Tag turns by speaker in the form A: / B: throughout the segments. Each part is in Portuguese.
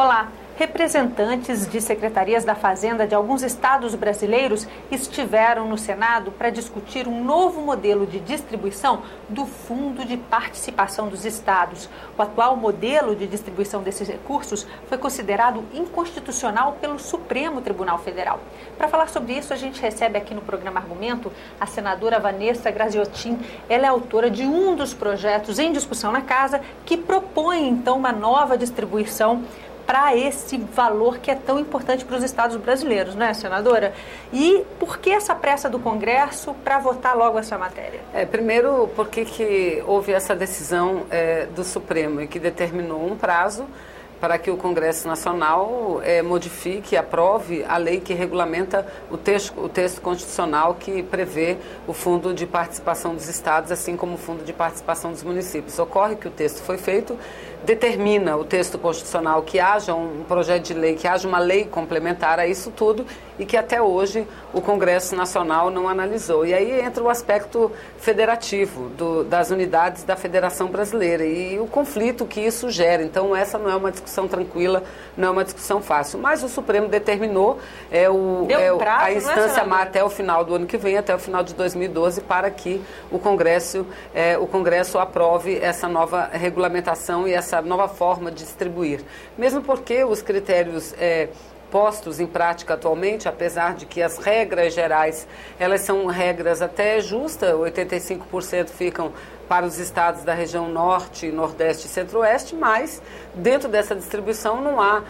A: Olá, representantes de secretarias da Fazenda de alguns estados brasileiros estiveram no Senado para discutir um novo modelo de distribuição do Fundo de Participação dos Estados. O atual modelo de distribuição desses recursos foi considerado inconstitucional pelo Supremo Tribunal Federal. Para falar sobre isso, a gente recebe aqui no programa Argumento a senadora Vanessa Graziotin. Ela é autora de um dos projetos em discussão na Casa que propõe, então, uma nova distribuição para esse valor que é tão importante para os estados brasileiros, não é, senadora? E por que essa pressa do Congresso para votar logo essa matéria?
B: Primeiro, porque que houve essa decisão do Supremo e que determinou um prazo para que o Congresso Nacional modifique e aprove a lei que regulamenta o texto constitucional que prevê o Fundo de Participação dos Estados, assim como o Fundo de Participação dos Municípios. Ocorre que o texto foi feito, determina o texto constitucional que haja um projeto de lei, que haja uma lei complementar a isso tudo e que até hoje o Congresso Nacional não analisou. E aí entra o aspecto federativo das unidades da Federação Brasileira e o conflito que isso gera. Então essa não é uma discussão tranquila, não é uma discussão fácil. Mas o Supremo determinou a instância até o final do ano que vem, até o final de 2012, para que o Congresso aprove essa nova regulamentação e essa nova forma de distribuir. Mesmo porque os critérios postos em prática atualmente, apesar de que as regras gerais, elas são regras até justas, 85% ficam para os estados da região norte, nordeste e centro-oeste, mas dentro dessa distribuição não há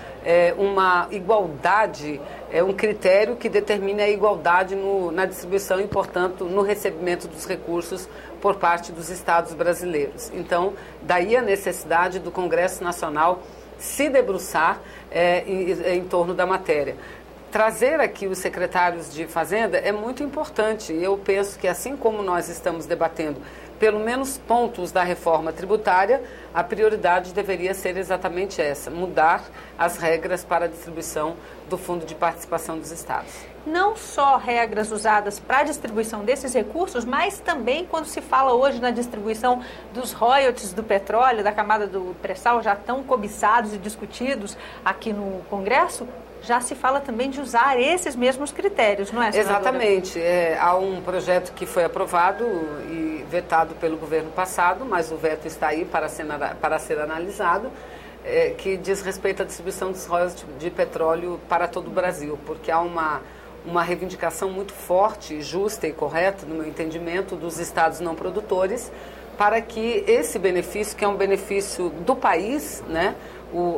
B: uma igualdade, um critério que determine a igualdade na distribuição e, portanto, no recebimento dos recursos por parte dos estados brasileiros. Então, daí a necessidade do Congresso Nacional se debruçar em torno da matéria. Trazer aqui os secretários de Fazenda é muito importante. Eu penso que, assim como nós estamos debatendo pelo menos pontos da reforma tributária, a prioridade deveria ser exatamente essa, mudar as regras para a distribuição do Fundo de Participação dos Estados.
A: Não só regras usadas para a distribuição desses recursos, mas também quando se fala hoje na distribuição dos royalties do petróleo, da camada do pré-sal, já tão cobiçados e discutidos aqui no Congresso, já se fala também de usar esses mesmos critérios, não é, senadora?
B: Exatamente. Há um projeto que foi aprovado e vetado pelo governo passado, mas o veto está aí para ser analisado, que diz respeito à distribuição dos royalties de petróleo para todo o Brasil, porque há uma reivindicação muito forte, justa e correta, no meu entendimento, dos estados não produtores, para que esse benefício, que é um benefício do país, né,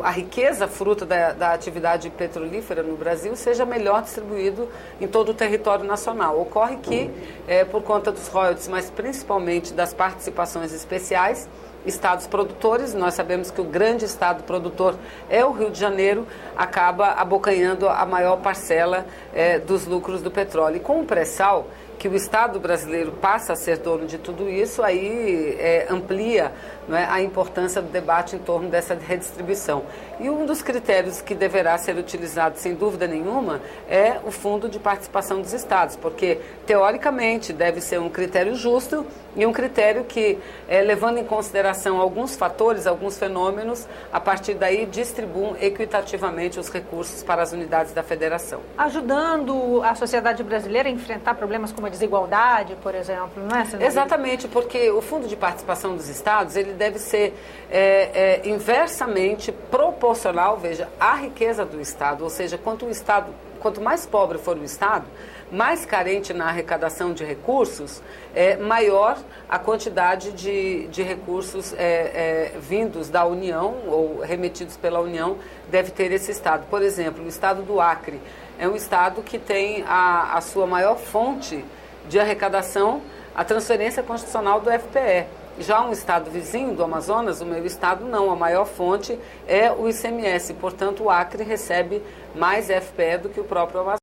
B: a riqueza fruto da atividade petrolífera no Brasil, seja melhor distribuído em todo o território nacional. Ocorre que, por conta dos royalties, mas principalmente das participações especiais, estados produtores, nós sabemos que o grande estado produtor é o Rio de Janeiro, acaba abocanhando a maior parcela dos lucros do petróleo. E com o pré-sal, que o Estado brasileiro passa a ser dono de tudo isso, aí amplia, não é, a importância do debate em torno dessa redistribuição. E um dos critérios que deverá ser utilizado, sem dúvida nenhuma, é o Fundo de Participação dos Estados, porque, teoricamente, deve ser um critério justo e um critério que, levando em consideração alguns fatores, alguns fenômenos, a partir daí distribuam equitativamente os recursos para as unidades da federação.
A: Ajudando a sociedade brasileira a enfrentar problemas como a desigualdade, por exemplo, não é, senadora?
B: Exatamente, porque o Fundo de Participação dos Estados, ele deve ser inversamente proporcional, veja, à riqueza do Estado, ou seja, quanto mais pobre for o Estado, mais carente na arrecadação de recursos, maior a quantidade de recursos vindos da União ou remetidos pela União deve ter esse Estado. Por exemplo, o Estado do Acre é um Estado que tem a sua maior fonte de arrecadação, a transferência constitucional do FPE. Já um estado vizinho do Amazonas, o meu estado, não. A maior fonte é o ICMS. Portanto, o Acre recebe mais FPE do que o próprio Amazonas.